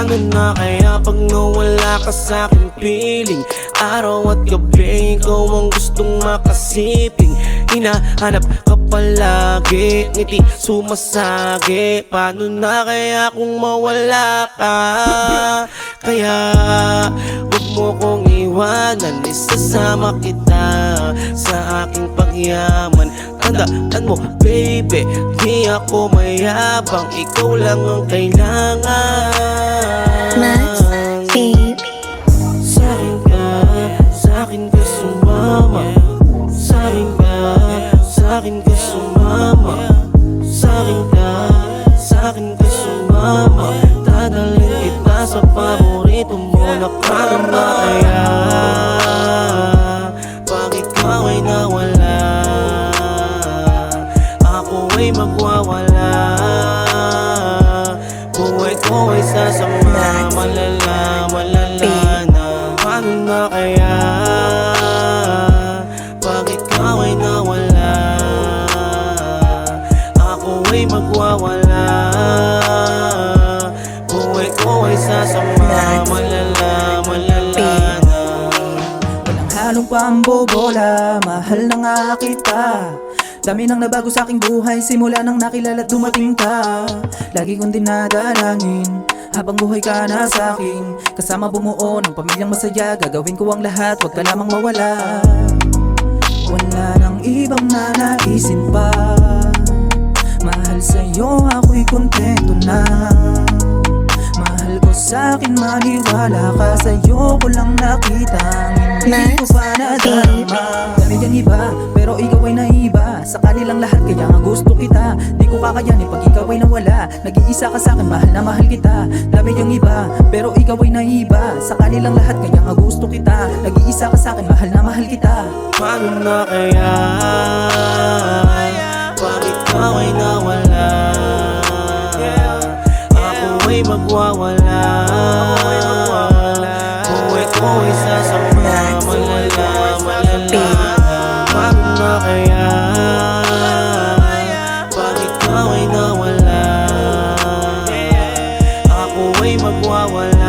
Paano na kaya pag nawala ka sa'king piling? Araw at gabi, ikaw ang gustong makasiping. Hinahanap ka palagi, ngiti sumasagi. Paano na kaya kung mawala ka? Kaya huwag mo kong iwanan, isasama kita sa aking pagyaman. Tandaan mo baby, di ako mayabang, ikaw lang ang kailangan. Max, baby. Sa'kin ka sumama. Sa'kin ka sumama. Sa'kin ka sumama. Dadalhin kita sa paborito mo na karma. Kaya pag ikaw ay nawala, ako ay magwawala. Buhay ko ay sasama. Malala na. Paano na kaya pag ikaw ay nawala, ako ay magwawala. Buhay ko ay sasama. Malala na. Walang halong pambobola, mahal na nga kita. Dami nang nabago sa aking buhay simula nang nakilala at dumating ka. Lagi kong dinadalangin habang buhay ka na sa'kin, kasama bumuo ng pamilyang masaya. Gagawin ko ang lahat, wag ka lamang mawala. Wala nang ibang nanaisin pa. Mahal sa'yo ako'y kontento na. Mahal ko sa'kin, maniwala ka. Sa'yo ko lang nakita, hindi ko pa nadarama. Dami dyan iba, pero ikaw ay naiba. Sa kanilang lahat, kaya nga gusto kita. Di ko kakayanin pag ikaw ay nawala. Nag-iisa ka sa'kin, mahal na mahal kita. Dami dyan iba, pero ikaw ay naiba. Sa kanilang lahat, kaya nga gusto kita. Nag-iisa ka sa'kin, mahal na mahal kita. Paano na kaya pag ikaw ay nawala, ako ay magwawala. Buhay ko ay sasama. Malala. Paano na kaya pag ikaw ay nawala, ako ay magwawala.